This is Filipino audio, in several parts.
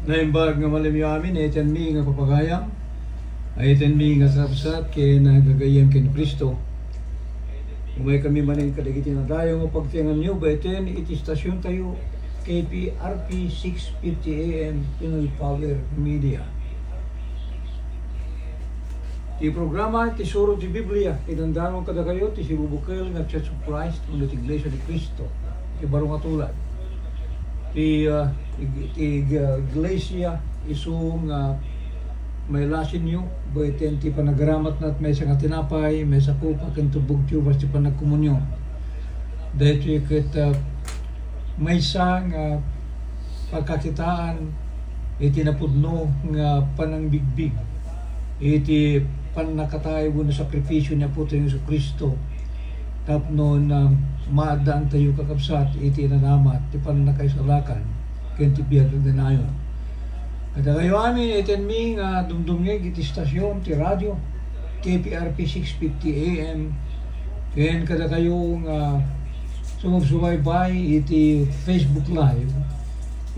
Naimbag nga malimyo amin, eten mi nga papagayam, eten mi nga kapsat, kaya nagagayam kay Kristo. Umay kami maning kadagiti na tayo nga pagtingan nyo, beten iti stasyon tayo, KPRP 650 AM, Pinoy Power Media. Ti programa, ti suro ti Biblia, tinandamang kada kayo, ti sibubukil nga Church of Christ, uno ti Iglesia de Cristo, ti barong atulad. Ti Iglesia isung may lasin nyo, beten ti panagramat na at may sa tinapay, may sa kupa, kantubog tiyubas ti panagkomunyo. Dahil ket may isang pagkakitaan, iti napudno nga panangbigbig, iti panakatay mo na sakripisyo niya po tayo sa Kristo. Tapno na maadaan tayo kakapsat, iti nanamat, ti pananakaisalakan, kaya ti biyag ng dinayon. Kada kayo amin, iten mi nga dumdumig iti stasyon, ti radio, KPRP 650 AM, kaya kada kayo nga sumubsubaybay iti Facebook Live,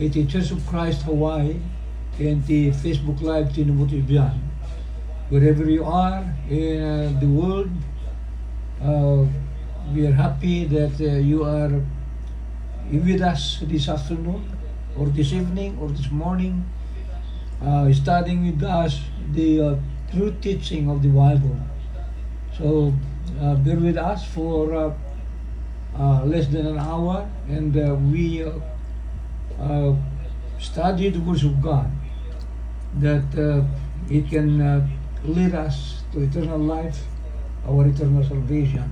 iti Church of Christ Hawaii, kaya ti Facebook Live tinumuti biyan. Wherever you are in the world, we are happy that you are with us this afternoon, or this evening, or this morning, studying with us the true teaching of the Bible. So, bear with us for less than an hour, and we study the words of God, that it can lead us to eternal life, our eternal salvation.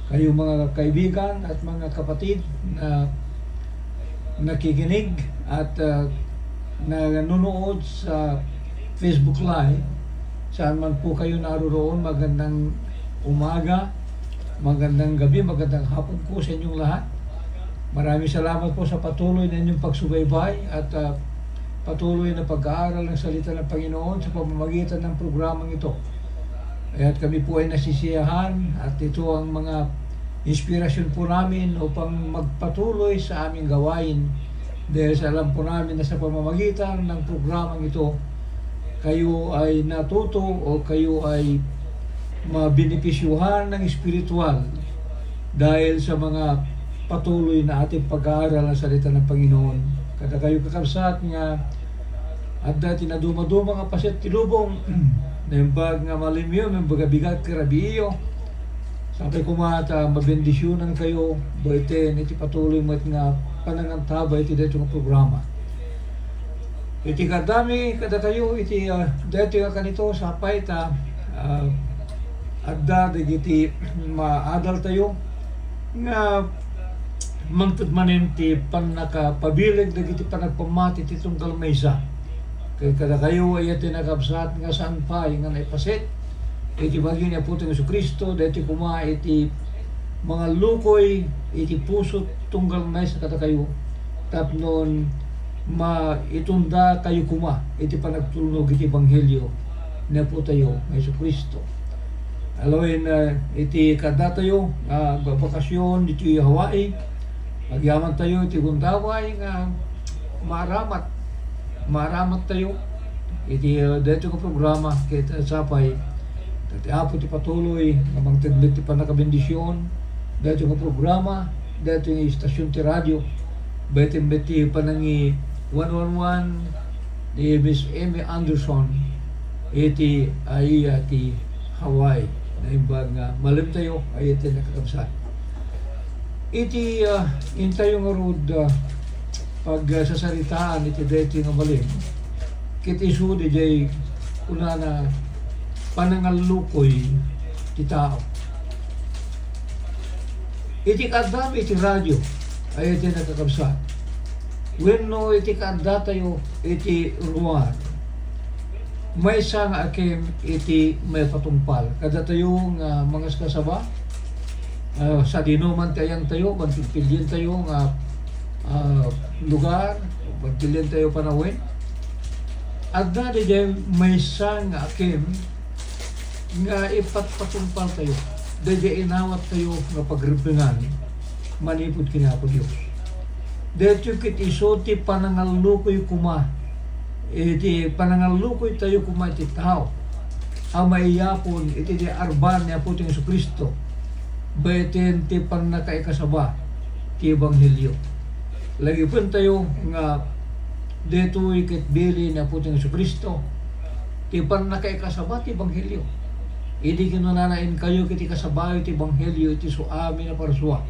Kayo mga kaibigan at mga kapatid na nakikinig at nanonood sa Facebook Live, saan man po kayo naroon, magandang umaga, magandang gabi, magandang hapon po sa inyong lahat. Maraming salamat po sa patuloy na inyong pagsubaybay at patuloy na pag-aaral ng salita ng Panginoon sa pamamagitan ng programang ito. At kami po ay nasisiyahan at ito ang mga inspirasyon po namin upang magpatuloy sa aming gawain, dahil sa alam po namin na sa pamamagitan ng programang ito, kayo ay natuto o kayo ay mabinipisyuhan ng espiritual dahil sa mga patuloy na ating pag-aaral ng salita ng Panginoon. Kada kayo kakabsat nga at dati na dumaduma nga pasit tilubong naimbag nga malimyo, naimbag bigat karabiyo. Sabi ko mata, mabendisyonan kayo, baiten, iti patuloy mo nga panangantabay iti dito nga programa. Iti kadami, kada kayo, iti dito nga kanito, sapay ta, adda, iti maadal tayo, nga mangtudmanin ti panakapabilig, iti panagpamati, iti tunggal maysa. Kaya kada kayo ay tinagabsat nga saan pa yung nga naipasit, iti bagyo niya po tayo sa Kristo, dati kuma iti mga lukoy, iti puso tunggal na sa kada kayo, tapnon maitunda kayo kuma, iti panagtulnog iti Ebanghelyo na po tayo sa Kristo. Alawin iti kada tayo, bakasyon dito Hawaii, magyaman tayo iti gundaway nga maramat tayo iti dito ko programa kita sapay dati apo ti patuloy namang taglit ti panakabendisyon dito ko programa dito yung istasyon ti radio beti panangi 111 ni Miss Amy Anderson iti ay ti Hawaii na imbag nga malim tayo ay iti nakakabsat iti intayo nga rod pag sasaritaan iti deti nga malim kit isu di jay una na panangalukoy ti tao iti kadam iti radyo ay iti nakakabsat wenno iti kadda tayo iti ruwan may isang akim iti may patumpal kada tayo nga mga kasaba sa dinuman tayang tayo magpipilyin tayo nga lugar, magpilin tayo panawin. At dati dyan, may isang akim nga ipatpatumpal tayo. Dadi inawat tayo nga pagribingan, manipod kina po Diyos. Dito kit iso ti panangalukoy kuma, iti panangalukoy tayo kuma iti tao amayapon iti di arban ni Apo Jesu Kristo beten ti pannakaikasaba ti Ebanghelyo. Lagi pun tayo nga detoy ket bili ni Apo Jesu Kristo ti pannakaikasaba ti Ebanghelyo. Idi kinunanain kayo kiti kasabayo ti Ebanghelyo iti suami na parsua.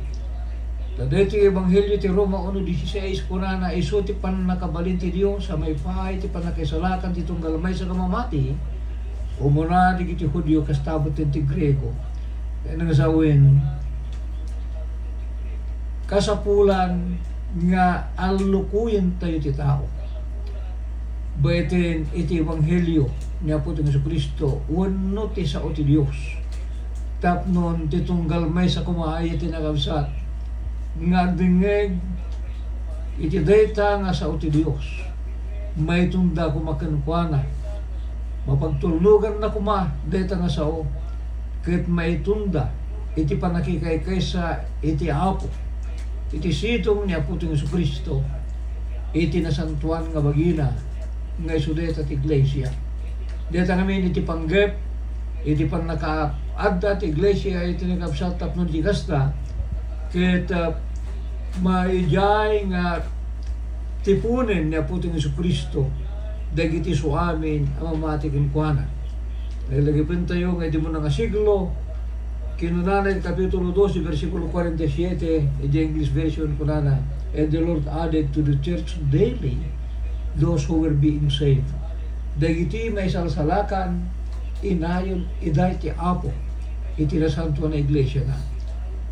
Taday ti Ebanghelyo ti Roma 1:16 kunana isu ti pannakabalin ti Dios sa may pahay ti pannakaisalakan ti tunggal may sa kamamati. Umuna di kiti Hudyo kastabot ti Grego. Kaya nangasawin kasapulan nga alukuyin tayo ti tao. Beten iti Ebanghelyo ni Apo Jesu Kristo wenno ti sao ti Dios. Tapnon ti tunggal may sa kumaay ti nakabsat nga dingeg iti dayta nga sao ti Dios. May tunda kumakenkuana mapagtulugan na kuma deta nga sao ket maitunda iti panakikaykay sa iti Apo iti sitong ni Apo Jesu Kristo iti nasantuan nga bagina nga isu deta ti iglesia. Deta ngamin iti panggep iti pannakaadda ti iglesia iti nakabsat tapno ti kasta ket maijay nga tipunen ni Apo Jesu Kristo dagiti suamin ang mamati kinkwana. Naglagay pin tayo nga di mo nga siglo kinunanay kapitulo 12 versikulo 47 the English version kunana, and the Lord added to the church daily those who were being saved. Dagiti may salsalakan inayon iday ti Apo iti nasanto na iglesia na.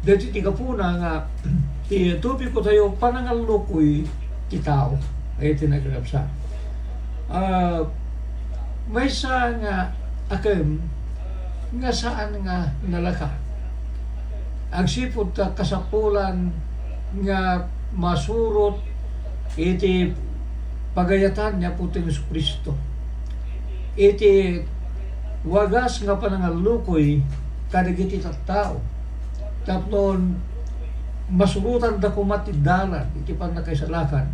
Dagiti ti kapuna nga ti tupiko tayo panangalukoy ti tao ay tinagkakabsa. May sa nga akem nga saan nga nalaka agsipod ta kasapulan nga masurot iti pagayatan niya po Jesu Kristo iti wagas nga panangalukoy kadagiti tattao tapnon masurutan da kumatidalan iti pannakaisalakan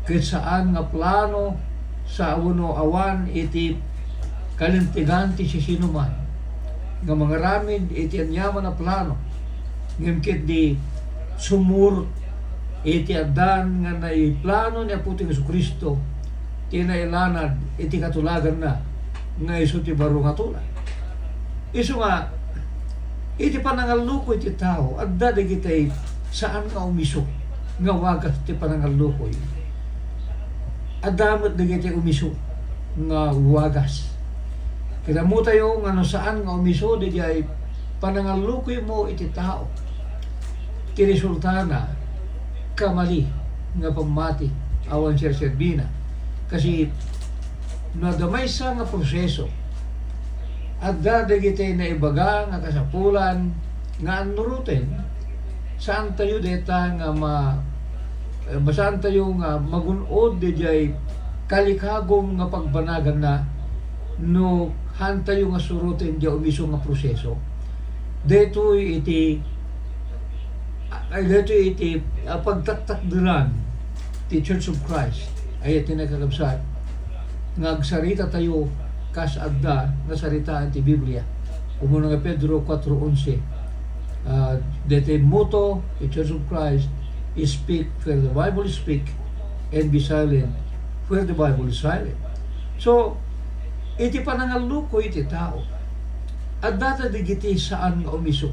ket saan nga plano sa uno awan iti kalintigan ti sinuman nga mga ramid iti anyaman na plano ngimkit di sumur iti adan nga naiplano ni Apo Jesu Kristo tinailanad iti katulagan na nga isu ti baro nga tulad isu nga iti panangalukoy iti tao adda digitay saan nga umiso nga wagas ti panangalukoy adamot digiti umiso nga wagas. Kita mo tayo nga no saan nga umiso di ay panangalukoy mo iti tao. Ti resultana kamali nga pamati awan siya serbina. Kasi nadamay sa nga proseso at dadagiti na ibaga nga kasapulan nga anuruten saan tayo deta nga basaan tayo nga magunod di jay kalikagong nga pagbanagan na no han tayo nga surutin di umiso nga proseso. Dito iti pagtaktakduran ti Church of Christ ay tinakagabsat nga agsarita tayo kas adda nga saritaan ti Biblia. Umuna nga Pedro 4:11 dito motto ti Church of Christ is speak where the Bible is speak and be silent where the Bible is silent. So iti panangalukoy iti tao at data digiti saan nga umiso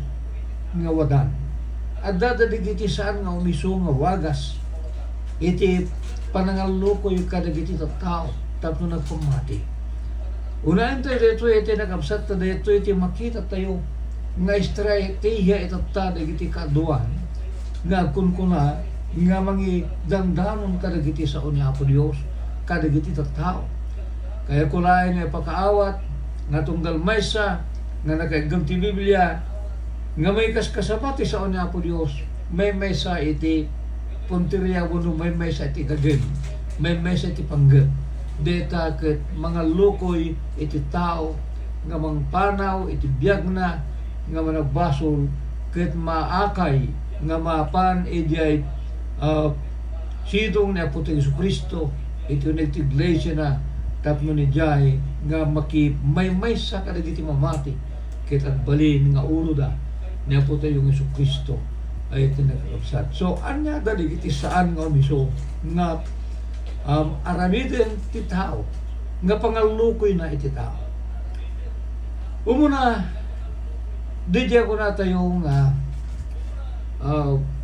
nga wadan at data digiti saan nga umiso nga wagas iti panangalukoy kadagiti tao tapno nagpamati. Unahin tayo dito iti nakabsat ta dito iti makita tayo nga estratehiya itatta digiti kaduan nga kunkuna nga mangi dandanon kadagiti sa Apo Dios kadagiti tattao. Kaya kulain nga pakaawat nga tunggal maysa nga nakaigam ti Biblia nga may kaskasapati sa Apo Dios may maysa iti punteriya wano may maysa iti gagem may maysa iti panggep deta ket mga lukoy iti tao nga mangpanaw iti biyag na nga managbasol ket maakay nga mapan ijay sidong ni Apo Jesu Kristo ito nagtiglesia na tapno ni Jai nga may sa kadagiti mamati ket agbalin nga uroda niya po tayo yung Yesu Kristo ay tinagkakabsat. So anya daligiti saan nga miso nga aramiden ti tao nga pangalukoy na iti tao. Umuna di ko na tayo nga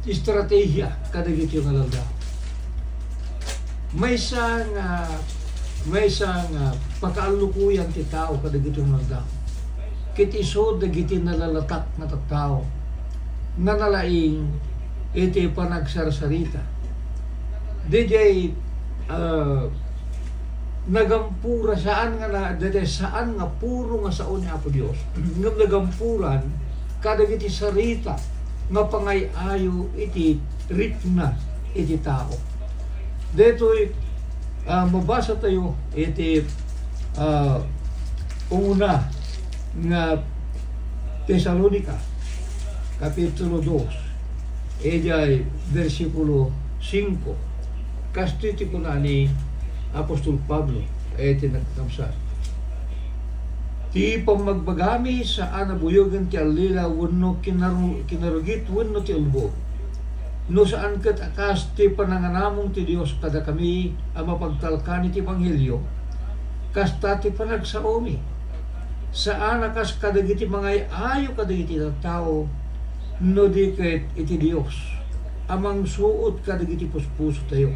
estratehiya kadagiti yung alalda. May isang pagkaalukuyan ti tao kadagiti yung alalda. Kiti iso dagiti nalalatak na tao nga nalaing iti panagsarsarita. DJ nagampura saan nga puro nga saon ni Apo Dios. Ngam nagampuran kadagiti sarita nga pangayayo iti ritna iti tao. Deto'y mabasa tayo iti una nga Tesalonica Kapitulo 2 ejay versikulo 5 kastiti ko na ni Apostol Pablo iti nagkamsat. Ti pamagbagami sa anabuyogan ti alila wenno kinarugit wenno ti ulbo. No saan ket akas ti pananganamong ti Dios kada kami ang mapagtalkan iti Ebanghelyo kasta ti panagsaomi. Saan akas kadagiti mga ayo kadagiti tao no di ket iti Dios amang suot kadagiti puspuso tayo.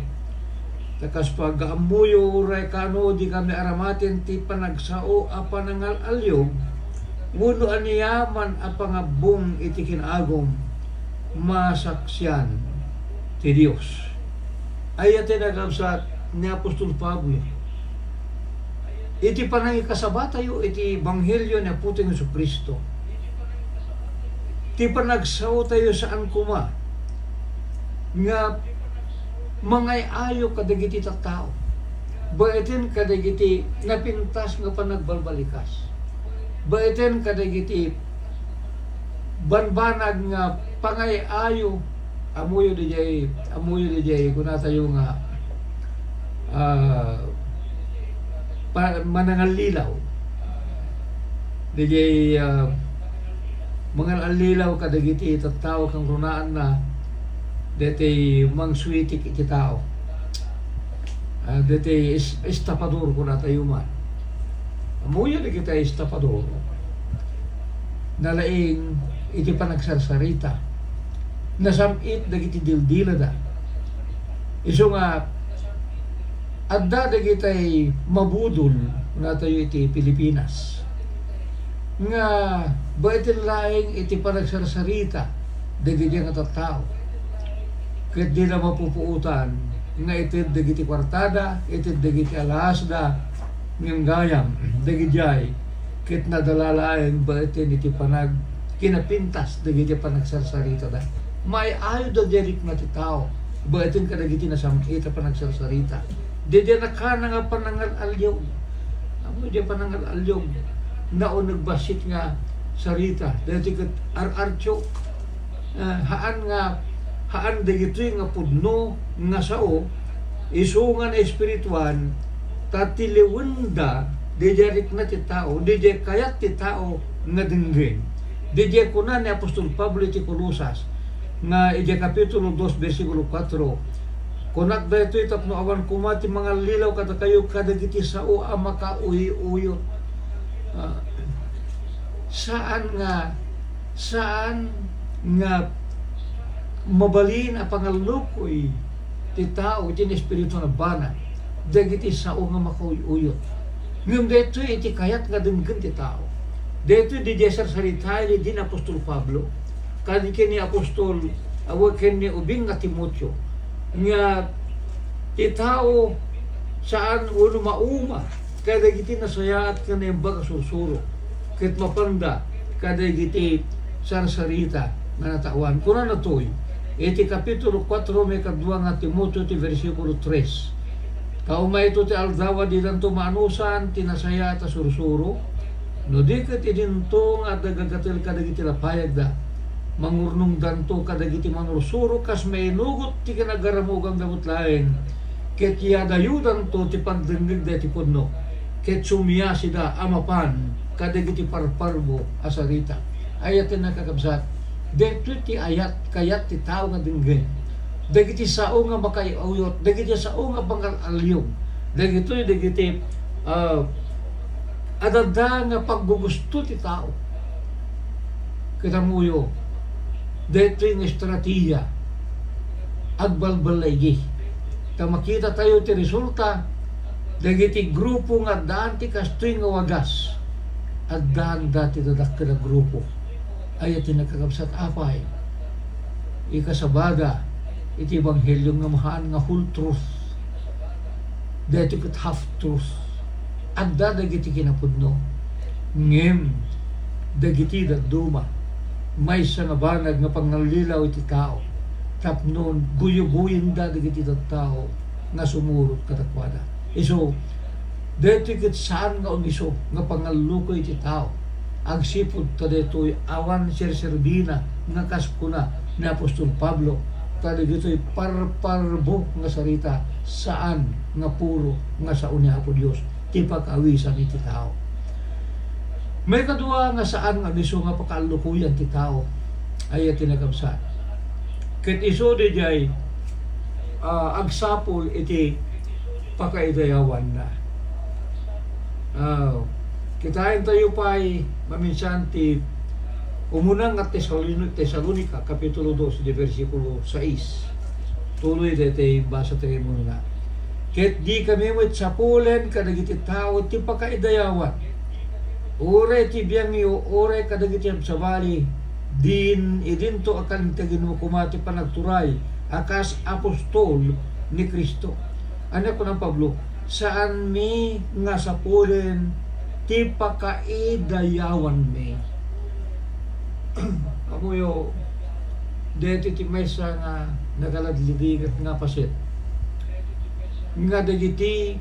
Takas pag-amuyo uray kano di kami aramatin ti panagsao a panangalalyo wenno aniyaman a pangabong iti kinagom masaksyan ti Dios. Ayat nagabsat ni Apostol Pablo. Iti panangikasaba tayo iti Ebanghelyo ni Apo Jesu Kristo. Ti panagsao tayo saan kuma nga mangayayo kadagiti tattao. Baitin kadagiti napintas nga panagbalbalikas. Baitin kadagiti banbanag nga pangayayo amuyo dijay kuna tayo nga manangalilaw dijay manangalilaw kadagiti tattao kang runaan na dete mangsuitik iti tao. Dete estapador kuna tayo man. Amuyo di kita estapador. Nalaing iti panagsarsarita. Nasamit dagiti dildila da. Iso nga adda dagitay mabudol na tayo iti Pilipinas. Nga baitin laing iti panagsarsarita dagiti nga tattao. Ket di na mapupuutan nga itid dagiti kwartada, itid dagiti alasda ng gayam dagijay ket nadalalaeng baitin iti panag kinapintas dagiti panagsarsarita da. May ayo da jerik na ti tao baitin kadagiti nasamita panagsarsarita. Dede na kana nga panangalalyaw. Amo di panangalalyaw nao nagbasit nga sarita. Dede ket ararcho haan dagitoy nga pudno nga sao isungan espirituan tatiliwenda dijerik na ti tao dije kayat ti tao nga dinggin dije kuna ni Apostol Pablo ti Colosas nga ije kapitulo 2 versikulo 4 kunak da ito tapno awan kumati mga lilaw kada kayo kadagiti sao a makauyi-uyot. Saan nga mabalin a pangalukoy ti tao iti espiritu na bana dagiti sao nga makauyi-uyot. Ngem dito iti kayat nga denggen ti tao. Dito di jesar saritay di Apostol Pablo kadike ni Apostol awaken ni ubing nga Timoteo nga ti tao saan uno mauma kadagiti nasayaat kanay baga susuro ket mapanda kadagiti sarsarita nga natawan kuna natoy iti kapitulo 4 may kadua nga Timoteo ti versikulo 3 kaumay ito ti aldawa di danto maanusan tinasaya ta sursuro no di ket idinto nga dagagatel kadagiti lapayag da mangurnong danto kadagiti manursuro kas may nugot ti kinagaramugang gamot laeng ket yadayudan to ti pagdengeg da ti pudno, ket sumiya sida amapan kadagiti parparbo asarita. Ayatin nakakabsat, dito ti ayat kayat ti tao nga denggen, dagiti sao nga makaiuyot, dagiti sao nga pangalaliyog, dagiti adada nga paggugusto ti tao. Kitamuyo, dito yung estratiya agbalbalay. Makita tayo ti resulta, dagiti grupo nga daan ti kastoy nga wagas, at daan dati dadakkel na grupo. Ayat tinagkakabsat apay, ikasabada, iti ebanghelyo nga mahaan nga whole truth, dito ket half truth, at dagiti kinapudno, ngem, dagiti daduma, may sa nga banag nga pangnalilaw iti tao, tapnon guyo-guyin dagiti tao nga sumurot katakwada. Iso, dito ket saan nga umiso nga pangaluko iti tao, agsipod ta dito'y awan serserbina nga kaskuna ni Apostol Pablo, ta dito'y parparbo nga sarita saan nga puro nga sa unya po Dios ti pag-awisan iti tao. May kadua nga saan nga biso nga pakalukuyan ti tao, ay tinagabsa. Ket iso di jay agsapol iti pakaidayawan na. Kitain tayo pa'y maminsan ti umunang at Tesalonica, Kapitulo 2, di versikulo 6. Tuloy dete basa tayo muna. Ket di kami mo't sapulen kadagiti tao ti pakaidayawan. Ure ti biyangyo, ure kadagiti sabali, idin to akan tagin mo kumati panagturay, akas apostol ni Kristo. Anak ko ng Pablo, saan mi nga sapulen ti pakaidayawan mi. Amoyo, deti ti mesa nga nagaladlidigat nga pasit. Nga dagiti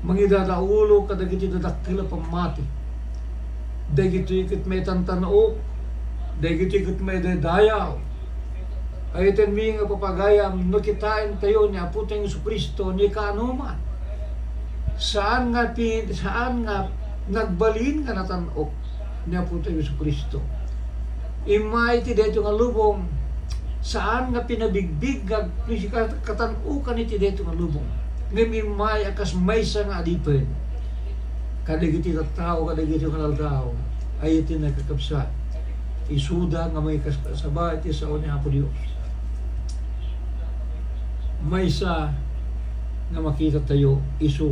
mangidadaulo kadagiti dadakila pamati. Dagiti ikit may tantanaok, dagiti ikit may dadayaw. Ayaten mi nga papagayam, no kitain tayo ni Aputang Jesucristo ni kanuman. Saan nga nagbalin nga natanok ni Aputang Jesucristo. Imay ti deto nga lubong, saan nga pinabigbig nga katanukan iti deto nga lubong. Ngem imay akas maysa nga adipen. Kadagiti tao, kadagiti nga tao, ay iti nagkakapsa. Isuda nga may kasaba iti sao ni Apo Dios. Maysa nga makita tayo isu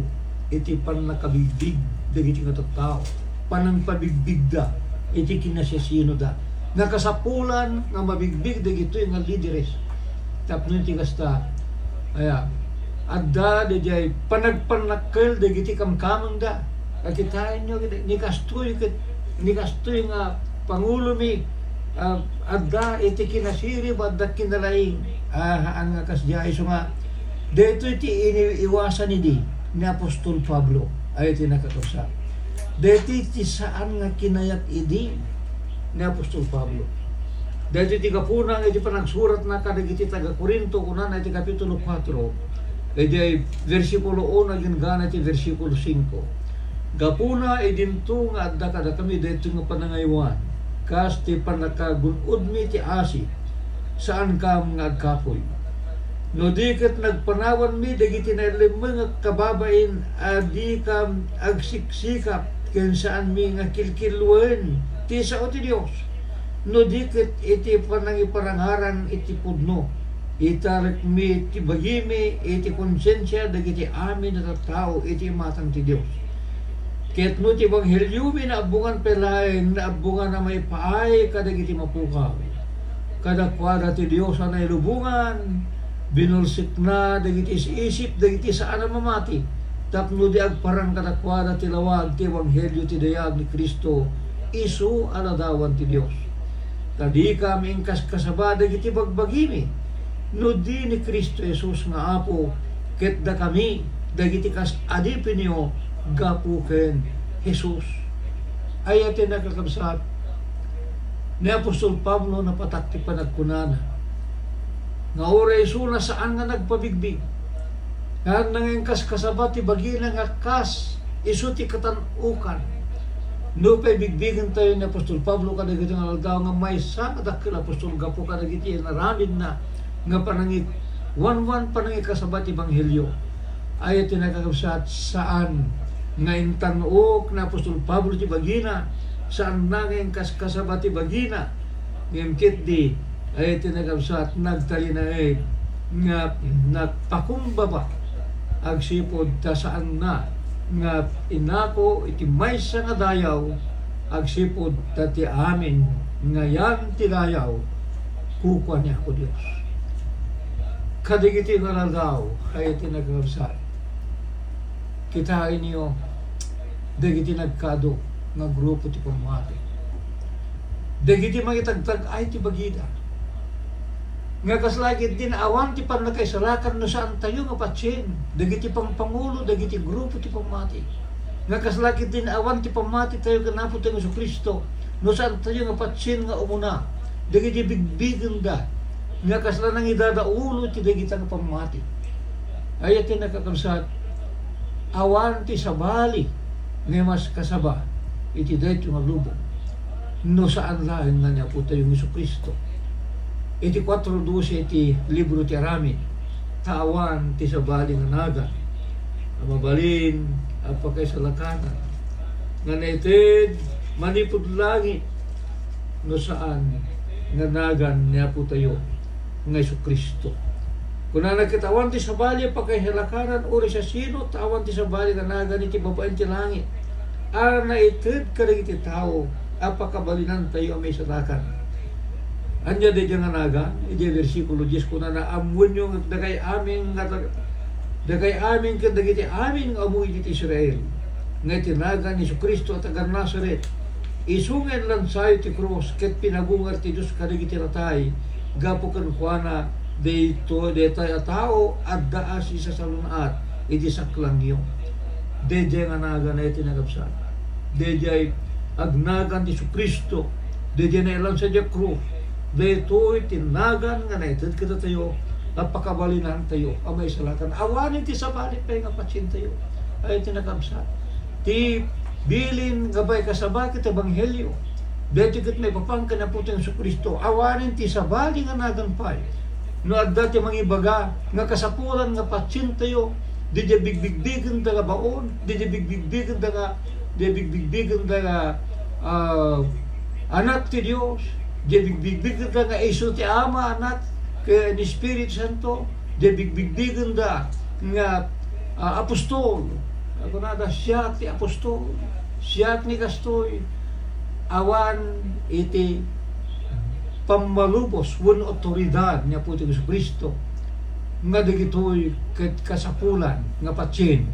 iti panakabigbig dagiti nga tao, panang pabigbig da iti kinasasino da nakasapulan nga mabigbig dagito nga lideres tapno iti kasta aya adda dayay panagpanakkel dagiti kamkamang da akitain nyo ni kastoy nga pangulo mi adda iti kinasirib adda kinalaing ang kasdiay so nga dito iti iniiwasan ni Apostol Pablo ay iti nakakausa. Dito iti saan nga kinayat ni Apostol Pablo. Dito iti kapunang iti panagsurat na kadagiti taga Korinto kunan iti Kapitulo 4 iti versikulo 1 gingana iti versikulo 5. Gapuna idinto nga adda kada kami dito nga panangaywan kas ti panakagunod mi ti asi saan kam nga agkapoy. No di ket nagpanawan mi dagiti nalimang nga kababain adi kam agsiksikap ken saan mi nga kilkilwen ti sao ti Dios. No di ket iti panangiparangaran iti pudno itarik mi iti bagimi iti konsensya dagiti amin na tao iti matang ti Dios. Ket no ti ebanghelyo mi naabungan pelaeng naabungan na may paay kadagiti mapukaw. Kadakwada ti Dios na ilubungan binulsik na dagiti isip dagiti saan na mamati tapno di agparang kadakwada ti lawag ti ebanghelyo ti dayag ni Kristo isu aladawan ti Dios. Tadi kami ingkas kasaba dagiti bagbagimi no di ni Kristo Jesus nga apo ket da kami dagiti kas adipinyo gapu ken Jesus. Ayatin nakakabsat ni Apostol Pablo na patakti panagkunana nga oray suna saan nga nagpabigbig Nga nangingkas kasabat ti bagina nga kas isu ti katanukan. No pa'y bigbigan tayo ni Apostol Pablo kadagiti nga aldaw nga may sa kadakil Apostol Gapo kadagiti naramin na nga panangit wan panangit kasabat Ebanghelyo ay tinagagabsat saan nga intanuok na Apostol Pablo ti bagina saan nanging kasabat ti bagina ngimkit di ay tinagagabsat nagtalinaig nga nagpakumbaba agsipod ta saan na nga inako iti maysa nga dayaw agsipod tati amin nga yan ti dayaw kukwa niya ko Dios kadigiti nga daw ay tinagawsat kitain niyo dagiti nagkado nga grupo ti pamati dagiti magitagtag ay ti bagida nga kaslagit din awan ti panakaisalakan no saan tayo nga patsin dagiti pangpangulo dagiti grupo ti pamati nga kaslagit din awan ti pamati tayo ganapo tayo sa Kristo no saan tayo nga patsin nga umuna dagiti bigbigan da nga kaslanang idadaulo ti dagiti nga pamati ay iti nakakabsat awan ti sabali nga mas kasaba iti dayto nga lubong no saan lain nga niya po tayo ng Kristo. Iti 4:12 iti libro ti Aramid tawan ti sabali nga naga mabalin apakay sa lakanan nga naitid manipod langit no saan nga nagan niya po tayo nga Kristo. Kung nagkitawan ti sabali apakay sa lakanan uri sa sino tawan ti sabali nga nagan iti babaen ti langit ara naitid kadagiti tao apakabalinan tayo may salakan. Anya de nga naga, iti versikulo 10 kuna na amuan yung dagay amin kadagiti amin nga amuy iti Israel nga tinaga ni Kristo at agar Nazaret isungen lang sayo ti cross ket pinagungar ti Diyos kadagiti ratay gapo kan kuana dayto detay a tao at daas isa sa lunat iti saklang iyo deje nga naga na iti nagapsan deje agnagan ti Kristo deje na ilang sa cross daytoy tinagan nga naitid kita tayo napakabalinan tayo amay salakan awanin ti sabali pa nga patsin tayo ay tinakabsat ti bilin gabay kasaba kita Ebanghelyo daytoy ket may papangkan na puting sa Kristo awanin ti sabali nga naganpay no adda ti mangibaga nga kasapulan nga patsin tayo di bigbigbigan da nga baon di bigbigbigan da nga anak ti Dios di bigbigbigan da nga iso ti Ama anak kaya ni Spirit Santo di bigbigbigan da nga apostol ako na da siya ti apostol siya ni kastoy awan iti pamalubos wan otoridad niya po ti Kristo nga digitoy kasapulan nga patsin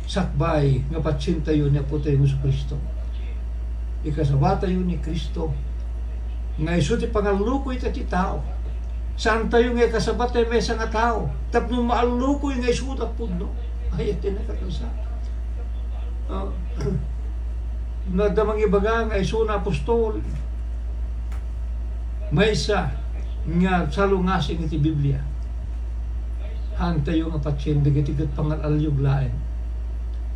sakbay nga patsin tayo niya po ti Kristo ikasaba tayo ni Kristo nga iso ti pangalukoy ti tao saan tayo nga kasabat tayo may nga tao tapno maalukoy nga iso at pudno ay iti nakakasa nadamang ibaga nga iso na apostol may isa nga salungasing iti Biblia han tayo nga patsin digitigat pangalalyog lain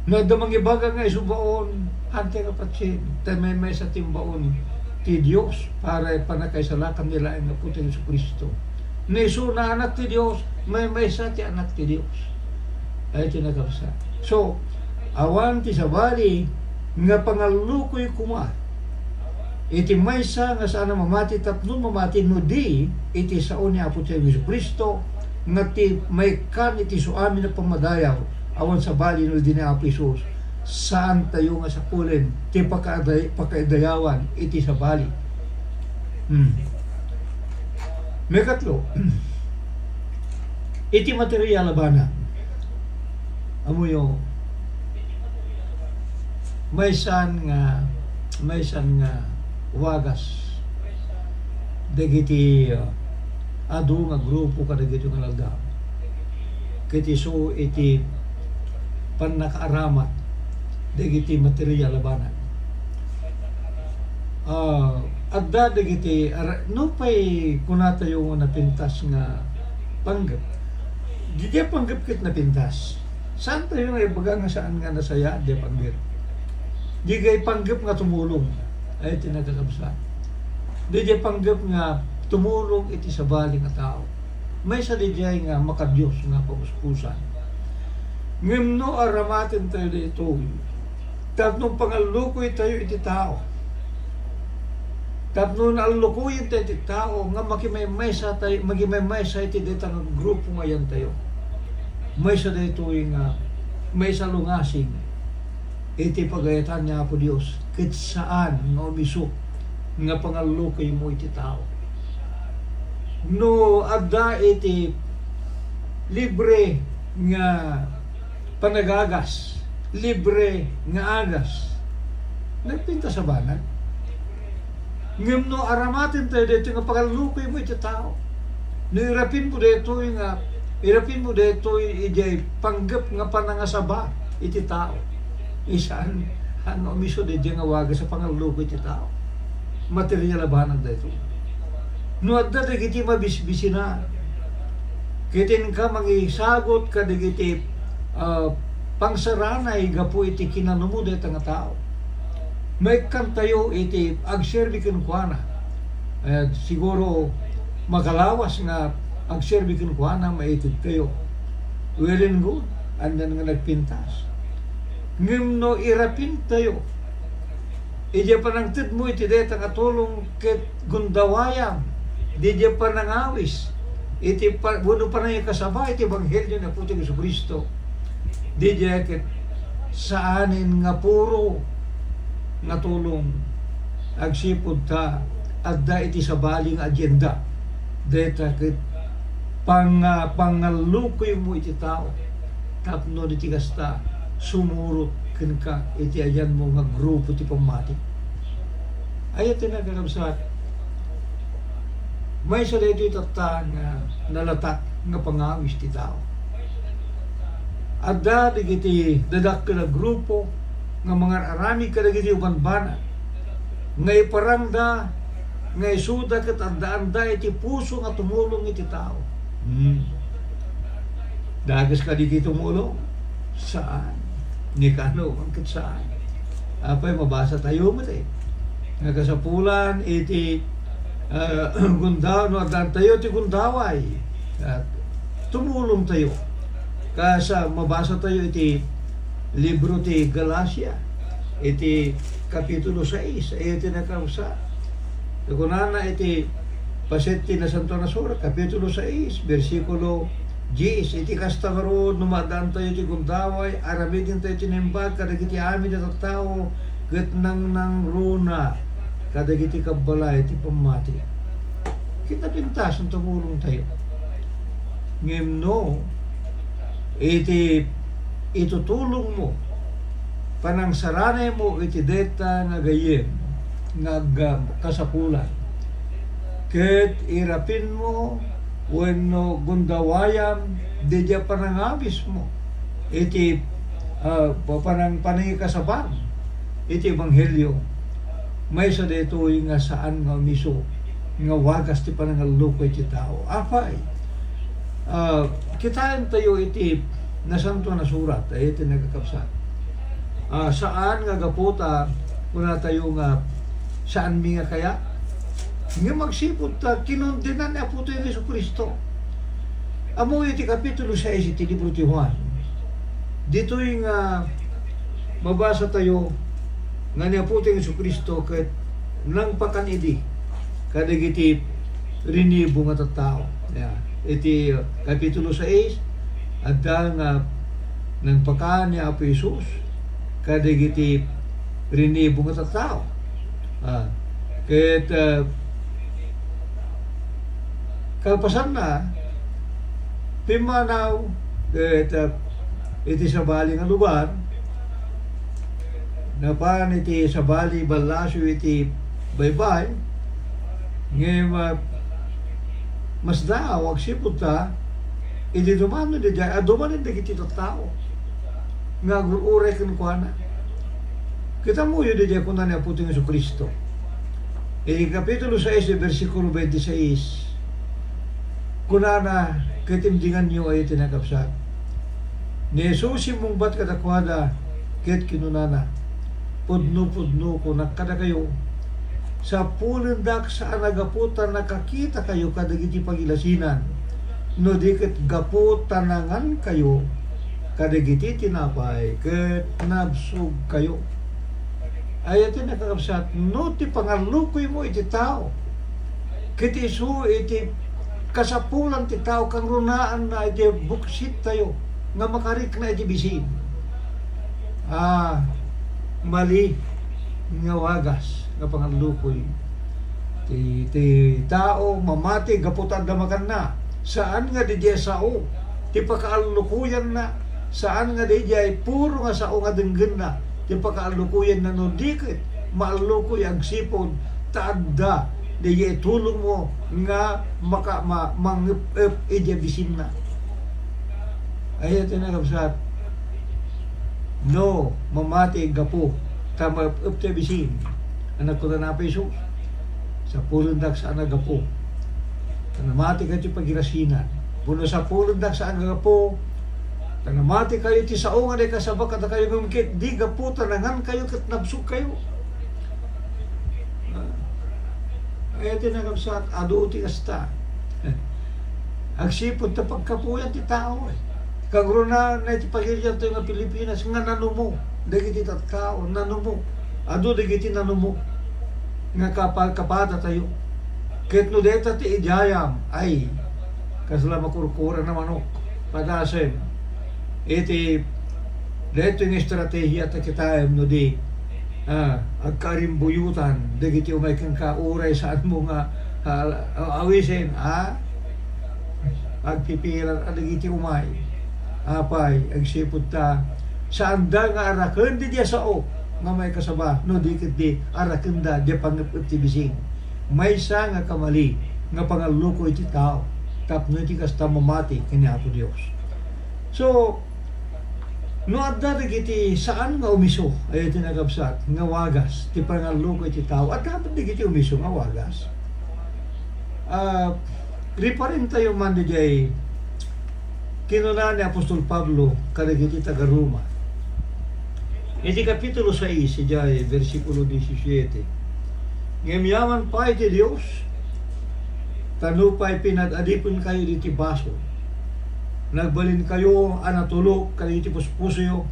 nadamang ibaga nga iso baon han tayo nga patsin tayo may sa timbaon ti Diyos para panakaisalakan nila ang naputin sa Kristo. Niso na anak ti Diyos, may sa ti anak ti Diyos. Ay tinagapsa. So, awan ti sabali nga pangalukoy kuma. Iti maysa nga sana mamati tapno mamati no di iti sao ni Apo ti Kristo nga ti may kan iti suamin na pamadayaw awan sa bali no di ni Apo Isus. Saan tayo nga sapulen ti pakaidayawan iti sabali. May katlo iti material labanan amuyo may san nga wagas dagiti adu nga grupo kadagiti nga lagda kiti so iti pannakaaramat dagiti material labanan adda dagiti no pay kunata yung napintas nga panggap di dia panggap na pintas. Saan tayo nga ibaga nga saan nga nasaya, di panggap. Di kay panggap nga tumulong. Ay tinagkakabsa. Di dia panggap nga tumulong iti sa bali nga tao. May sa di dia nga makadiyos nga paguspusan. Ngimno aramatin tayo dito. Tapno pangalukoy tayo iti tao. Tapno naalukuyin tayo iti tao nga magimay-maysa tayo, magimay-maysa iti dito ng grupo ngayon tayo. May sa dito nga may sa lungasing iti pagayatan niya po Diyos kit saan nga umisok nga pangalukoy mo iti tao. No adda iti libre nga panagagas, libre nga agas, nagpinta sa banag. Ngimno aramatin tayo dito nga pagalukoy mo iti tao. No irapin mo dito nga, irapin mo dito ijay panggap nga panangasaba iti tao. Isaan ang umiso dito nga waga sa pangalukoy iti tao. Material na banag dito. No adda dagiti mabisbisi na. Kitin ka mangisagot ka dagiti pangsaranay gapo iti kinanumo dito nga tao. May kantayo iti agserbi kinukuana. Siguro makalawas nga agserbi kinukuana maitid kayo. Well and good. Andan nga nagpintas. Ngimno irapin tayo. Ija panangtid mo iti deta nga tulong ket gundawayam. Dija panangawis. Iti buno panay kasaba iti ebanghelyo na puting Jesucristo. Dija ket saanin nga puro nga tulong agsipod ta adda iti sabaling agenda deta ket pangalukoy mo iti tao tapno iti kasta sumurot ken ka iti ayan mo nga grupo ti pamati. Ayat tinagkakabsat may sa dito itata nga nalatak nga pangawis ti tao. Adda digiti dadak na grupo nga mga arami kadagiti ubanbana nga iparangda nga isuda ket anda-anda iti puso nga tumulong iti tao. Dagas ka di tumulong saan ni kano ang ket saan apay mabasa tayo mo nga kasapulan iti gundaw no adan tayo ti gundaway at tumulong tayo kasa mabasa tayo iti libro ti Galacia iti kapitulo 6 iti nakausa kunana iti pasetti na Santo Nasura kapitulo 6 versikulo 10 iti kastagaron numadaan tayo ti gundaway aramidin tayo tinimbag kadagiti amin na tao ket nang runa kadagiti kabbalay iti pamati kita pintas ang tumulong tayo ngimno iti itutulong mo panangsaranay mo iti deta nga gayem nga kasapulan ket irapin mo wenno gundawayam dedya panangabis mo iti panangkasaban iti ebanghelyo may sa dito nga saan nga miso nga wagas ti panangalukoy iti tao apay kitaan tayo iti na santo na surat ay iti nagkakabsat. Saan nga gaputa kuna tayo nga saan mi nga kaya nga magsipod ta kinundinan ni Apo tayo Jesucristo. Amo iti kapitulo 6 iti libro ti Juan. Dito yung mabasa tayo nga ni Apo tayo Jesucristo ket nang pakanidi kadagiti rinibo nga tattao. Iti kapitulo 6 adda nga nang pakaan ni Apo Jesus kadagiti rinibo nga tattao. Ket kalpasan na pimanaw ket iti sabali nga lugar napan iti sabali balasyo iti baybay ngem mas daw agsipud ta iti dumano di jay adumanin dagiti tattao nga agruure ken kuana kita mo yun di jay kunan ni Apo tayo Jesucristo iti kapitulo 6 versikulo 26 kunana kitimdingan nyo ay tinakapsat. Ni Jesus mong bat kadakwada ket kinunana. Pudno-pudno ko nakada kayo sa pulendak sa anagaputan nakakita kayo kadagiti pagilasinan. No diket gaputanangan kayo kadagiti tinapay ket nabsug kayo. Ayat nakakapsat no ti pangalukoy mo iti tao. Ket isu iti kasapulan ti tao kang runaan na iti buksit tayo nga makarik na iti bisin. Mali nga wagas nga pangalukoy ti tao mamati gaputan damakan na saan nga di sao ti pakaalukuyan na saan nga di puro nga sao nga denggen na ti pakaalukuyan na no dikit maalukoy ang sipon taadda di tulong mo nga mangip iti bisin na. Ayat nakapsat no mamati gapo tama upte bisin anak ko na peso sa pulundak sa anagapo tanamati kayo pagirasinan puno sa pulundak sa anagapo tanamati kayo ti sao nga di kasabak at kayo gumikit di gapo tanangan kayo kat nabsuk kayo. Ayat nakapsat ado ti kasta agsipod ta pagkapuyan ti tao kagruna na iti pagiryan tayo nga Pilipinas nga nanumo dagiti tatkao nanumo ado dagiti nanumo nga kapada tayo ket no deta ti idayam ay kasla makurkura na manok padasen iti deto yung estratehiya ta kitayam no di agkarimbuyutan dagiti umay kang kauray saan mo nga awisin agpipilan dagiti umay apay agsipud ta saan da nga araken di dia sao nga may kasaba no dikit di araken da di pangipip ti bising maysa nga kamali nga pangalukoy ti tao tapno ti kasta mamati kini Apo Dios. So no adda dagiti saan nga umiso ay tinagabsat nga wagas ti pangalukoy ti tao at dapat dagiti umiso nga wagas. Riparin tayo man di jay kinuna ni Apostol Pablo kadagiti taga Roma. Iti kapitulo 6, ijay versikulo 17. Ngem pa iti Dios tanupay pinag-adipon kayo diti baso. Nagbalin kayo anatulog kadagiti puspuso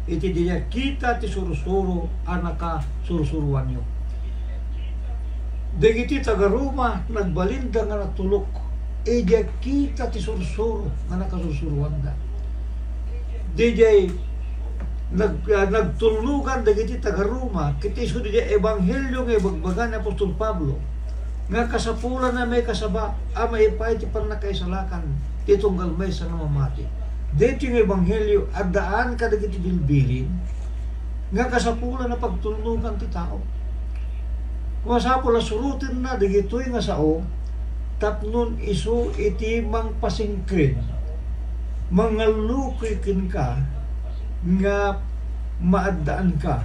iti diya kita ti surusuro anaka surusuruan nyo. Dagiti taga Roma nagbalin da nga natulog ija kita ti sursuro nga nakasusuruan da. DJ nagtulugan dagiti taga Roma kiti isu DJ ebanghelyo nga ibagbagan ni Apostol Pablo nga kasapulan na may kasaba may ipay ti panakaisalakan ti tunggal may sa namamati. Dito yung ebanghelyo adaan ka dagiti bilbilin nga kasapulan na pagtulugan ti tao. Kung asapula surutin na dagitoy nga sao tapnon isu iti mang pasingkrin mangalukikin ka nga maaddaan ka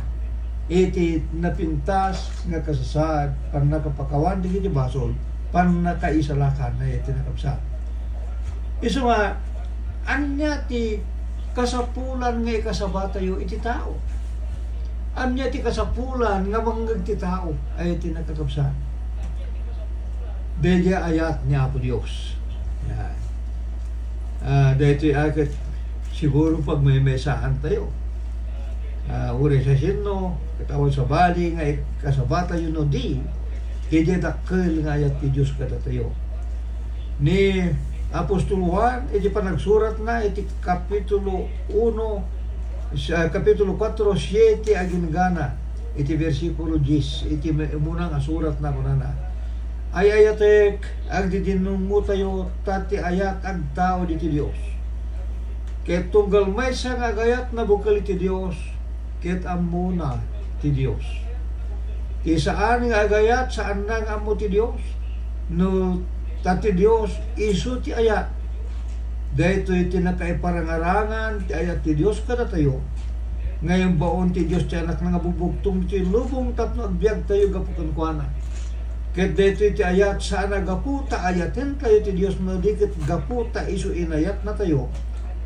iti napintas nga kasasad pan nakapakawan di basol pan nakaisalakan na iti nakapsat isu nga anya ti kasapulan nga ikasabatayo iti tao anya ti kasapulan nga manggag ti tao ay iti nakakapsat. Belya ayat niya Apo Diyos. Dito agad siguro pag may mesahan tayo. Uri sa sino, katawan sa bali, nga kasabata yun o di, kaya dakil nga ayat ti Diyos kada tayo. Ni Apostol Juan, iti pa nagsurat na, iti kapitulo 1, kapitulo 4, 7, agin gana, iti versikulo 10, iti munang asurat na kunana. Ay ayatek agdidinungo tayo tati ayat ag tao diti Dios. Ket tunggal may sa agayat na bukal ti Dios, ket amuna ti Dios. Isaan nga agayat saan nang amo ti Dios, no tati Dios isu ti ayat. Dahito iti nakaiparangarangan ti ayat ti Dios kada tayo. Ngayon baon ti Dios ti anak nga bubugtong ti lubong tapno agbiag tayo gapukan kuana. Ket dito iti ayat sana gaputa ayaten tayo ti Dios no dikit gaputa isu inayat na tayo.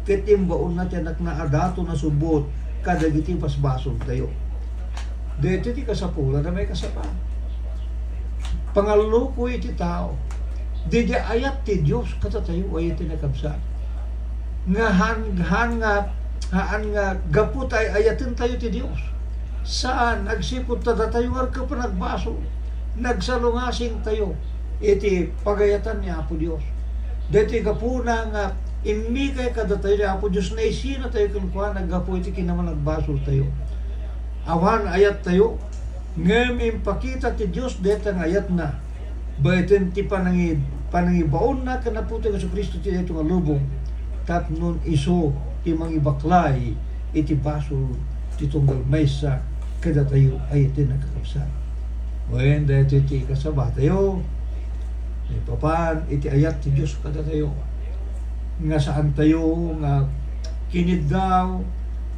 Ket imbaon na tiyanak na adato na subot kadagiti pasbason tayo. Dito ti kasapula na may kasapa. Pangaluko iti tao. Didi ayat ti Dios kata tayo ay iti nakabsat. Nga haan nga gaputa ay ayaten tayo ti Dios. Saan agsipot ta tayo nga ka panagbaso. Nagsalungasing tayo iti pagayatan ni Apo Dios. Deti kapuna nga inmi kay kada tayo ni Apo Dios na isina tayo kunkuha naggapo iti kinaman nagbasol tayo. Awan ayat tayo ngem impakita ti Dios deta nga ayat na baiten ti panangibaon na kanaputi nga Kristo ti dito nga lubong tapnon iso ti mangibaklay iti basol ti tunggal maysa kada tayo ay iti nakakapsat. When dito iti kasaba tayo, papan iti ayat ti Diyos kada tayo. Nga saan tayo, nga kinid daw,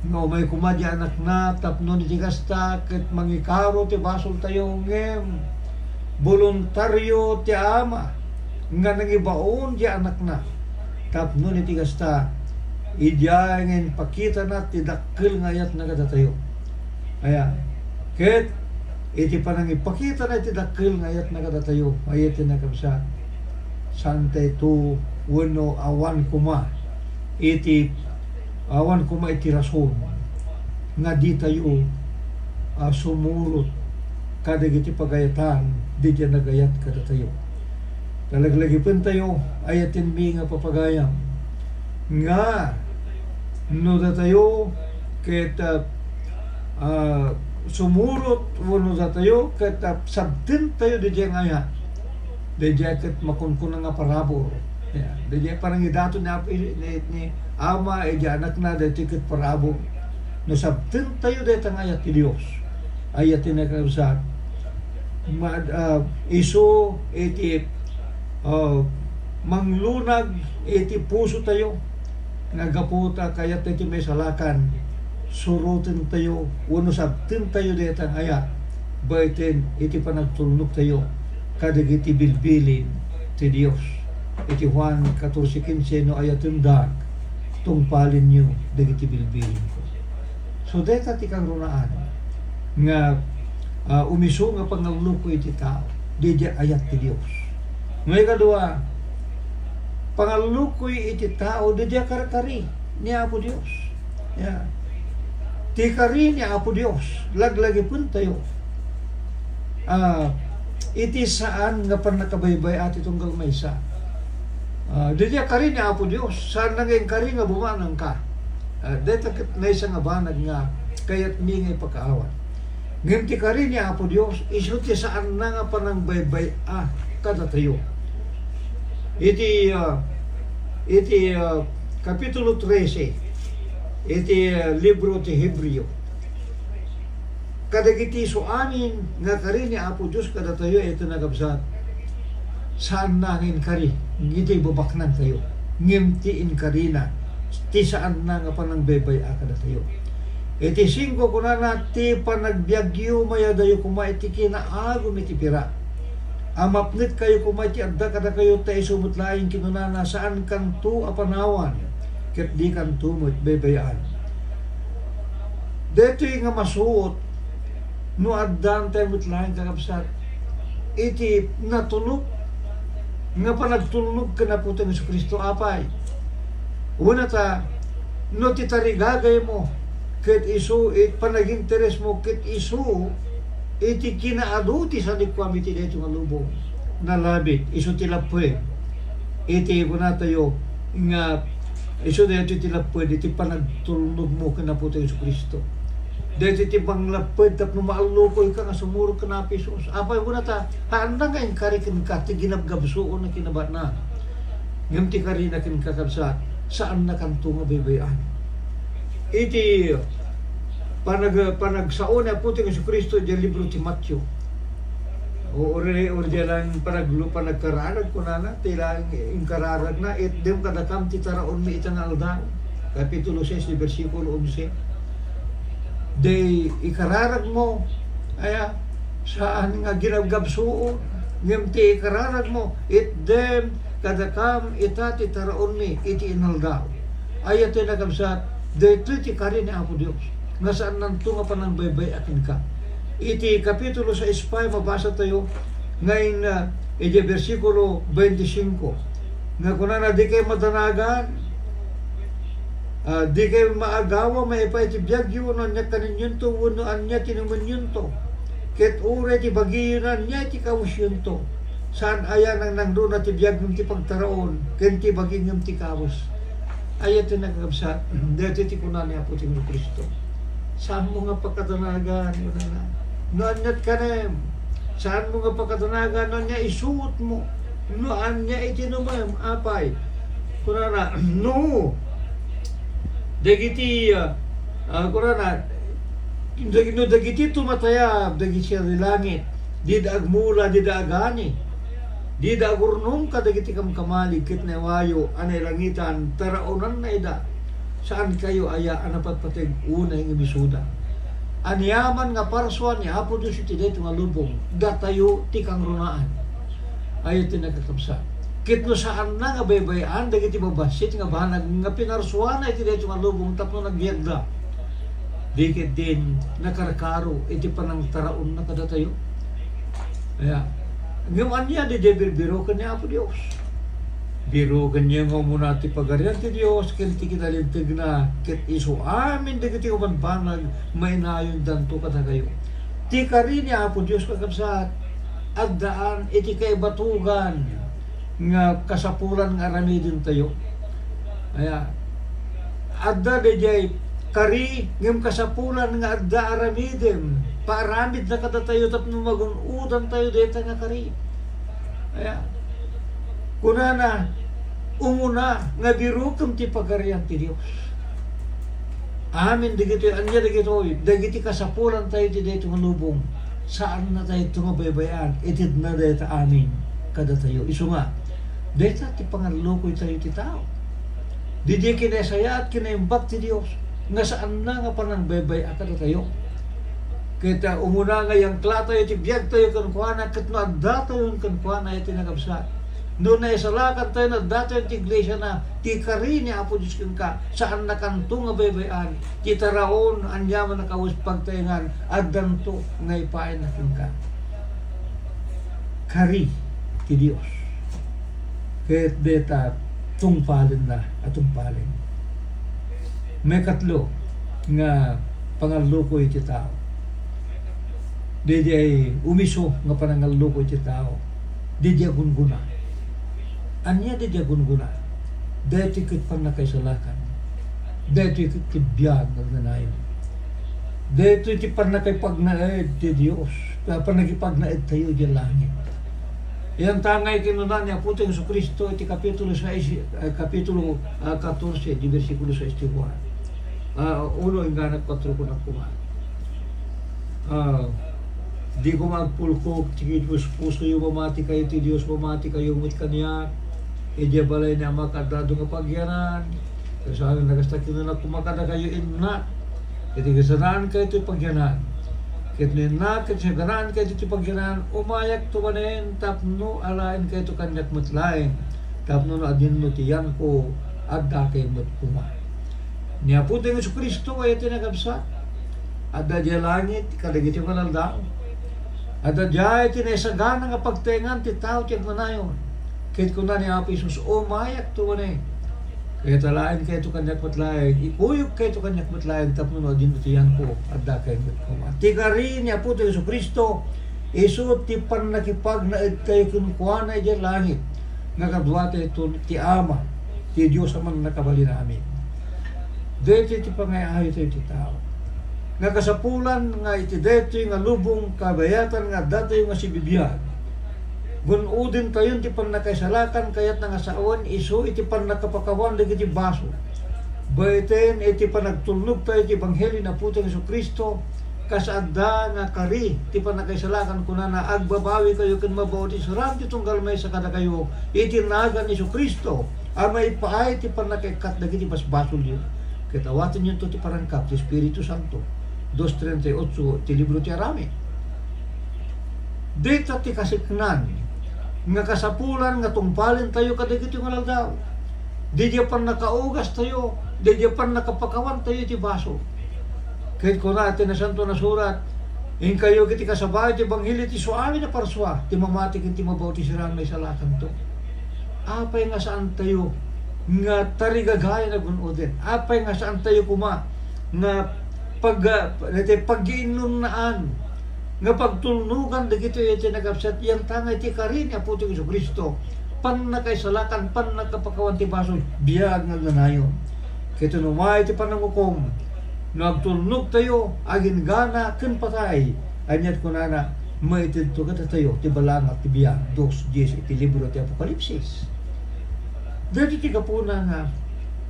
nga umay kumadya anak na, tapnon iti kasta, ket mangikaro ti basol tayo ngem. Voluntaryo ti ama, nga nangibaon ti anak na, tapnon iti kasta, idya ngin pakita na ti dakkel nga ayat na kada tayo. Ayan, ket iti panangipakita na iti dakkel nga ayat na kada tayo ay iti nakabsat sante tu wano awan kuma iti rason nga di tayo sumulot kadag iti pagayatan di dyan nagayat kada tayo talaglagipin tayo ayatin mi nga papagayam nga no da tayo ket sumurot wano sa tayo ket sabtin tayo di dyan nga di dyan ket makunkuna nga parabor di dyan parang idato ni ama di anak na di ket parabor no sabtin tayo di tang ayat ti Dios ayat ti nakabsat iso iti manglunag iti puso tayo nga gaputa kayat iti may salakan surutin tayo, wano sabtin tayo detang ayat, baitin iti panagtulnog tayo, kadag iti bilbilin ti Dios. Iti Juan 14:15 no ayatin dag, tungpalin nyo, dagiti bilbilin ko. So deta ti kang runaan, nga umiso nga pangaluko iti tao, dedya ayat ti Dios. Ngay kadua, pangaluko iti tao, dedya karakari ni Apo Dios. Yeah. Tikari ni Apo Dios, laglagi pun tayo. Iti saan nga panakabaybay at itunggal maysa. Dito kari ni Apo Dios, saan naging kari nga bumanang ka. Dito maysa nga banag nga, kaya't mingay pagkaawan. Ngayon ti kari ni Apo Dios, iso ti saan na nga panang baybay kada tayo. Iti Kapitulo 13, iti libro ti Hebreo kadagiti so amin nga kari ni Apo Dios kada tayo ito nagabsat saan nangin kari ngiti babaknan tayo ngimtiin karina ti saan na nga panang baybay kada tayo iti 5 kunana ti panagbiagyo maya dayo kuma iti kinaagom iti pira amapnit kayo kuma iti adda kada kayo tayo sumutlaing kinunana saan kanto apanawan ket di kan tumot bebayaan. Dito nga masuot no addan tayo mutlaing kakabsat iti natulog nga panagtulog ka na po tayo sa Kristo apay. Una ta no titarigagay mo ket isu panaginteres mo ket isu iti kinaaduti sa likwam iti dito nga lubong nalabit isu tilapwe iti kuna tayo nga iso dito tilapwed, iti panagtulnog mo ka na po tayo sa Kristo. Dito iti panglapwed, tapno maalukoy ka nga sumuro ka na pisos. Apay mo na ta, haan na nga yung karikin ka, ti ginabgabsuon na kinabat na. Ngam ti kari na kinkakabsat, saan na kanto nga baybayan. Iti panagsaon na po tayo sa Kristo, dyan libro ti Matthew. O dyan panagkararag ko na tila yung kararag na dem kadakam ti taraon mi itang aldaw Kapitulo 6 versikulo 11 de ikararag mo aya saan nga ginagabsuon ngem ti ikararag mo, it dem kadakam itati taraon mi, iti inaldaw. Ayat yung nagabsat, dito ti kari ni Apo Dios, nga saan nantunga pa ng baybay akin ka. Iti kapitulo 6, mabasa tayo, ngayon iti versikulo 25, nga kunana di kayo madanagan, di kayo maagawa, maipay ti biyag yun, anya kaninyunto, uno anya tinumunyunto, ket ure ti bagiyo na anya ti kamusyunto, saan ayan ang nangdo na ti biyag ng ti pagtaraon, ken ti baging ng ti kamus. Ayat ti nagkabsat, dito ti kunan niya po ti Kristo. Saan mo nga pagkatanagan, no anyat ka na, saan mo nga pagkatanagan, no anya isuot mo, no anya itinumam, apay, kunana, no, dagiti, kunana, no dagiti tumatayab, dagiti siya langit, di daagmula, di daagani, di daagurnong ka dagiti kamkamali, kit na wayo, anay langitan, taraonan na ida, saan kayo aya, anapatpateg, una yung ibisuda. Anyaman nga paraswan niya, Apo Diyos iti dito nga lubong, datayo tikang runaan. Ayaw tinagkakapsa. Kit no saan na nga baybayan, dagiti babasit nga bahanag, nga pinaraswan na iti dito nga lubong, tapno nagyagda. Dikit din, nakarkaro, iti panang taraon na kadatayo. Kaya, ngayon niya, di birukan niya Apo Diyos. Birukan niya nga muna ti pagarian ti Diyos, kinti kinalintig na, kit iso amin, di kiti umanbanag, may nayon danto kada kayo. Ti kari niya Apo Diyos kakabsat, agdaan, iti kay batugan, nga kasapulan nga aramidin tayo. Kaya, agda di jay, kari, ngam kasapulan nga agda aramidin, paramid na kada tayo, tapno magunudan tayo dito nga kari. Kaya, kunana, umuna, nga birukam ti pagarian ti Diyos. Amin, digito, anya digito, digiti kasapulan tayo ti dito nga lubong. Saan na tayo ito nga baybayan? Itid na dito amin, kada tayo. Iso nga, dito ti pangalukoy tayo ti tao. Didi kinasaya at kinaimbak ti Diyos. Nga saan na nga panang baybay kada tayo. Kita umuna nga yung klata yung tibiyag tayo kankwana, kat no adda tayo yung kankwana yung tinagapsat. Noon na isalakan tayo na dati yung iglesia na tikari niya Apo Diyos ka, saan na kanto nga baybayan, kitaraon, anyaman na kawispag tayo nga, addanto nga ipain na ka. Kari ti Diyos. Kahit deta tungpalin na at tungpalin. May katlo nga pangalukoy ti tao. Didi ay umiso nga panangalukoy ti tao. Didi agunguna. Anya didi agunguna. Dito kit pan nakaisalakan. Dito kit tibiyag nagnanayon. Dito iti pan nakipagnaed ti Diyos. Panagipagnaed tayo di langit. Yan tangay kinunan niya po yung Kristo iti kapitulo 6, kapitulo 14, di versikulo 61. Uno yung ganag 4 ko na kumahan. Di ko magpulkog, tigit mo puso yung mamati kayo ti Diyos, mamati kayo umit kanya, idya balay na makadado nga pagyanan, kasi sabi nagastakin na kumakada kayo inna, iti kasanaan kayo iti pagyanan, kit nina, kit sigaran kayo iti pagyanan, umayak tumanin, tapno alain kayo ito kanyak matlain, tapno na adin mo tiyan ko, adda kayo mat kuma. Niya po tayo sa Kristo kayo tinagabsa, adda dya langit, kadagiti manaldao, at adjay tinesagana nga pagtengan ti tao tiyag manayon. Kahit ko na ni Apo Isus, mayak to man eh. Kaya talain kayo ito kanyak matlayan, ikuyog kayo ito kanyak matlayan, tapno na din tiyan ko, at da kayo matlayan. Tigari niya po tayo sa Kristo, iso ti pan nakipag na kayo kinukuha na dyan langit, nga kadwata ito ti Ama, ti Diyos naman nakabali namin. Dito ti pangayahay tayo ti tao. Nga kasapulan nga iti deto nga lubong kabayatan nga dato nga si bibiyag. Gunudin tayo ti pan nakaisalakan kayat nga saon iso iti pan nakapakawan dagiti baso. Bayten iti pan nagtulog tayo iti Ebanghelyo na puto ng Kristo kasada nga kari ti pan nakaisalakan kunana agbabawi kayo ken mabauti saram ti tunggal may sakada kayo itinagan ni Kristo amay paay ti pan nakaikat dagiti basbasol yun. Kitawatin yun to ti parangkap ti Espiritu Santo. 2:38 ti libro ti Arami. Dito ti kasiknan nga kasapulan nga tungpalin tayo kadagiti nga aldaw. Di pan nakaugas tayo, di pan nakapakawan tayo ti baso. Kahit ko natin na santo na surat, in kayo kiti kasabay ti banghili ti suami na parswa, ti mamati kiti mabaw ti sirang na isalakan to. Apay nga saan tayo nga tarigagaya na gunodin. Apay nga saan tayo kuma nga pag-iinunaan nga pagtulnugan dagito iti nagapsat yang tangay ti karin ya puto Isu Kristo pan nakaisalakan pan nakapakawan ti baso biyag nga ganayon kito numay ti panangukom nagtulnog tayo agin gana ken patay anyat kunana maitid to kata tayo ti balangat ti biyag 2:10 iti libro ti Apokalipsis. Dito ti kapuna nga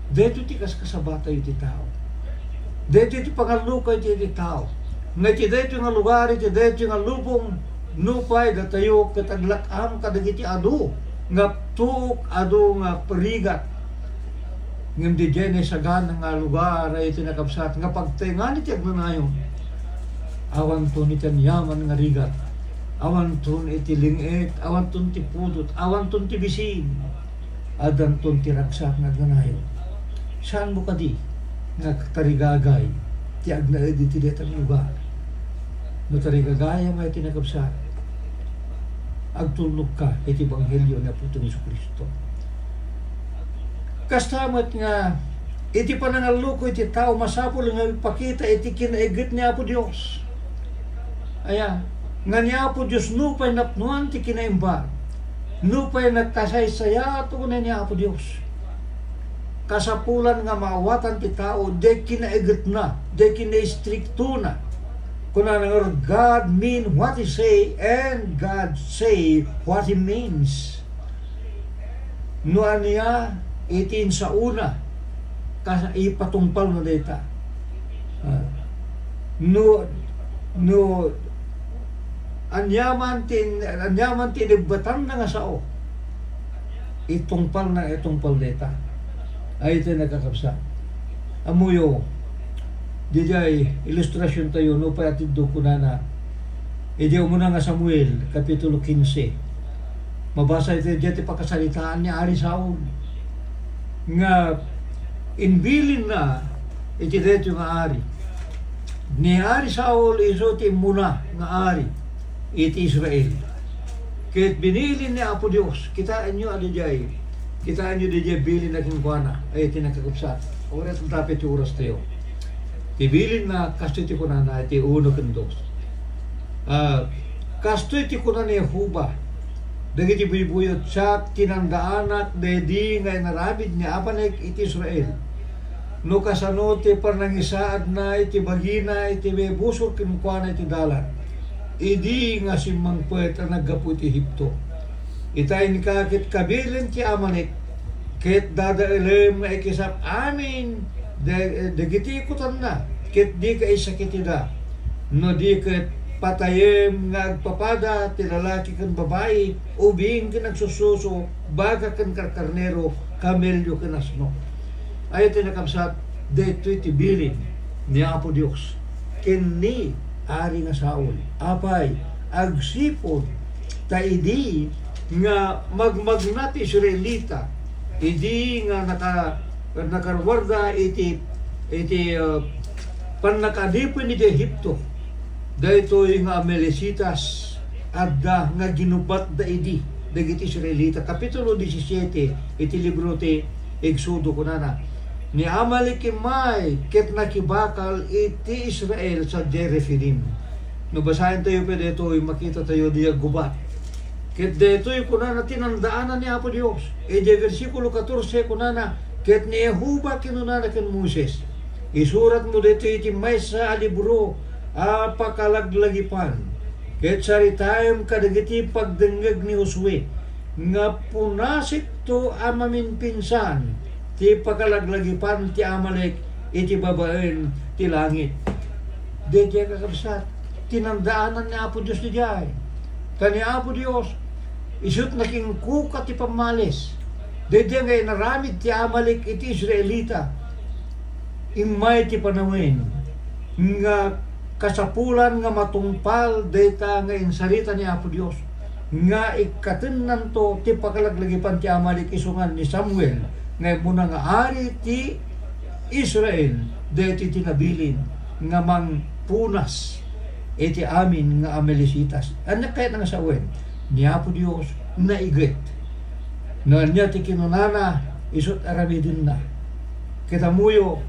dito ti kaskasabata iti tao dito ti pangalukay ti tao nga iti dito nga lugar, iti dito nga lubong nupay da tayo kataglakam kadagiti adu nga tuok adu nga perigat ngem di diyene sagan nga lugar ay iti nakapsat nga pagtengan iti agnanayon awan to ni yaman nga rigat awan to iti lingit awan to ti pudot awan to ti bisin adan to ti ragsak nga agnanayon saan mo kadi nga tarigagay ti agnaed iti detang lugar no tarigagaya nga iti nakapsat agtulnog ka iti Ebanghelyo na putong Isu Kristo. Kastamat nga iti panangaluko iti tao masapul nga ipakita iti kinaigit ni Apo Dios. Aya nga ni Apo Dios nupay napnuan ti kinaimba nupay nagkasaysaya to na ni Apo Dios. Kasapulan nga maawatan ti tao de kinaigit na de kinaistrikto na kuna nga God mean what He say and God say what He means. No aniya itin sa una kasi ipatungpal na data. No anyaman tin ibatan na nga sao. Itungpal data. Ay ito nakakapsa. Amuyo Dijay ilustrasyon tayo no pa atid do kunana. Idi umuna nga Samuel kapitulo 15. Mabasa ito dito pakasalitaan ni Ari Saul nga inbilin na iti dito nga Ari. Ni Ari Saul iso ti muna nga Ari iti Israel. Kahit binilin ni Apo Dios, kitaan nyo adijay. Kitaan nyo dijay bilin na kinukuana ay tinakakupsat. Oras ang tapit yung oras tayo. Ibilin na kasto iti kunan na iti uno kendos. Kasto iti kunan ni Yehuba. Dagiti buyot siya tinandaanak dedi nga narabid ni Abanek iti Israel. No kasano ti parnangisaad na iti bagina iti busor kinukuan iti dalan. Idi nga simang puwet ang naggapu iti Ehipto. Itay ni kakit kabilin ti Abanek ket dadaelem nga ikisap amin dagiti ikutan na ket di ka isakiti da no di ket patayem nga agpapada ti lalaki ken babayi ubing ken nagsususo baga ken karkarnero kamelyo ken asno ay tinakapsat daytoy ti bilin ni Apo Dios ken ni Ari nga Saul apay agsipod ta idi nga magmagnat Israelita idi nga nakawarda iti panakadipon iti Ehipto daytoy nga Amalecitas adda nga ginubat da idi dagiti Israelita kapitulo 17 iti libro ti Exodo kunana ni Amalek may ket nakibakal iti Israel sa Jerefilim. No basahin tayo pa ditoy makita tayo diya gubat ket daytoy kunana tinandaanan ni Apo Dios e di versikulo 14 kunana ket ni Yehuba kinunana ken Moses isurat mo dito iti maysa a libro a pakalaglagipan ket saritayem kadagiti pagdengeg ni Josue nga punasik to amamin pinsan ti pakalaglagipan ti Amalek iti babaen ti langit. Dede kakabsat tinandaanan ni Apo Dios di jay kani Apo Dios isut naking kuka ti pamalis dede nga naramid ti Amalek iti Israelita imay ti panawin nga kasapulan nga matungpal data nga insarita ni Apo Dios nga ikatenan to ti pakalaglagipan ti Amalek isungan ni Samuel nga muna nga ari ti Israel deti tinabilin nga mang punas iti amin nga Amalecitas. Anak kaya nga sawen niya po Dios na igit na niya ti kinunana isot aramidin na kita muyo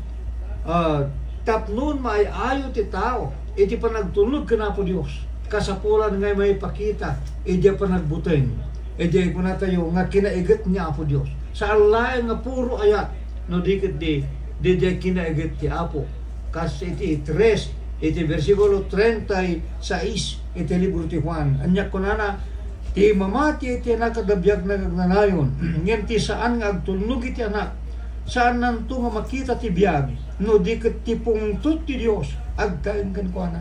tatlon maayo ti tao iti panagtulog ka na po Dios kasapulan nga may pakita iti panagbuteng iti kuna tayo nga kinaigat niya po Dios sa alay nga puro ayat no dikit di kinaigat ti Apo kasi iti 3 iti versikulo 36 iti libro ti Juan anya kunana ti mamati iti nakadabiyag na nagnanayon ngem ti saan nga agtulnog iti anak saan nanto nga makita ti biyag no dikit ti pungtot ti Dios agtaen kan kuana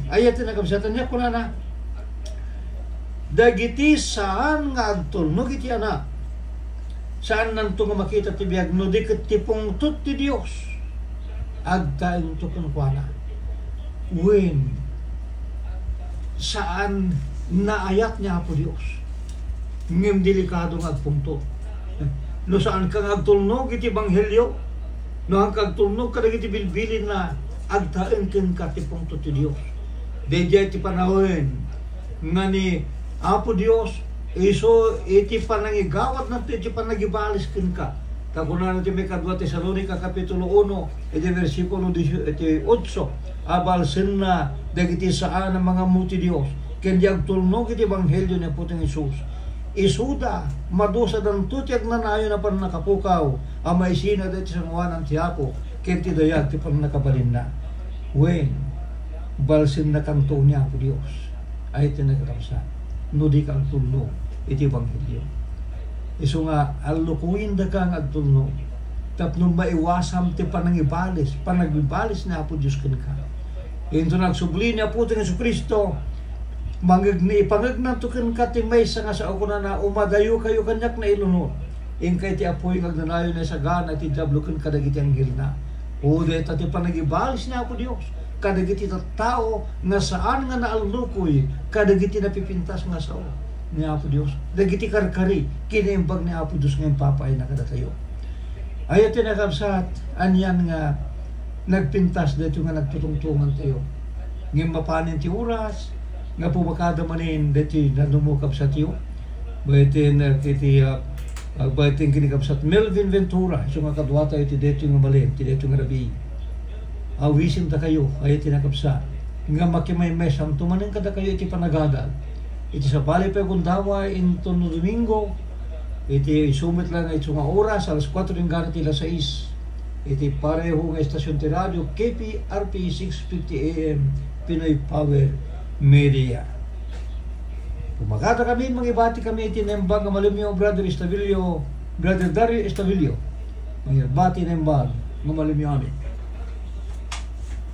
ayat na kabsatan niya kunana dagiti saan nga agtulnog iti anak saan nanto nga makita ti biyag no dikit ti pungtot ti Dios agtaen to kan kuana when saan naayat niya po Dios ngem delikado nga agpungtot no saan kang agtulnog iti ebanghelyo no ang kagtulnog kadag iti bilbilin na agtaen ken ka ti pungtot ti Dios dedya ti panahon nga ni Apo Dios iso iti panangigawat na iti panagibalis ken ka kakunan ti may kadwa Tesalonica kapitulo 1 iti versikulo 8 abalsen na dagiti saan ang mga muti Dios ken di agtulnog iti ebanghelyo ni Putong Hesus isuda madusa dan tutiyag na nayo na pan nakapukaw amay sina dati sa ngawanan ti Apo ken ti dayag ti pan nakabalin na when balsin na kanto niya po Dios ay tinagkamsa no di kang tulnog iti ebanghelyo iso nga alukuin da kang agtulnog tapno maiwasam ti panangibalis panagbibalis na po Dios ken ka ito nagsubli niya po ti Jesucristo mangagni ipangagnan to ken kating may nga sa ako na umadayo kayo kanyak na ilunod in kay ti apoy ngagnanayo na sa gana ti diablo ken kadagiti anghel na o deta ti panagibalis na ako Dios kadagiti tao nga saan nga naalukoy kadagiti napipintas nga sao ni Apo Dios dagiti karkari kinaimbag ni Apo Dios ngayon papay na kadatayo ayat tinakabsat anyan nga nagpintas dito nga nagtutungtungan tayo ngem mapanin ti oras nga pumakada manin deti nanumukap sa tiyo baitin kiti baitin kinikapsat Melvin Ventura so nga kadwata iti deti nga malin ti deti nga rabi awisin ta kayo ay tinakapsa nga makimay-mes ang tumanin kada kayo iti panagagal iti sa bali pa kundawa into no Domingo iti isumit lang iti nga oras alas 4 ng gana tila 6 iti pareho nga estasyon ti radio KPRP 650 AM Pinoy Power Media. Pumakata kami, mangibati kami itinembang nga malimyo Brother Estavilio, Brother Dario Estavilio. Mangibati nembang nga malimyo amin.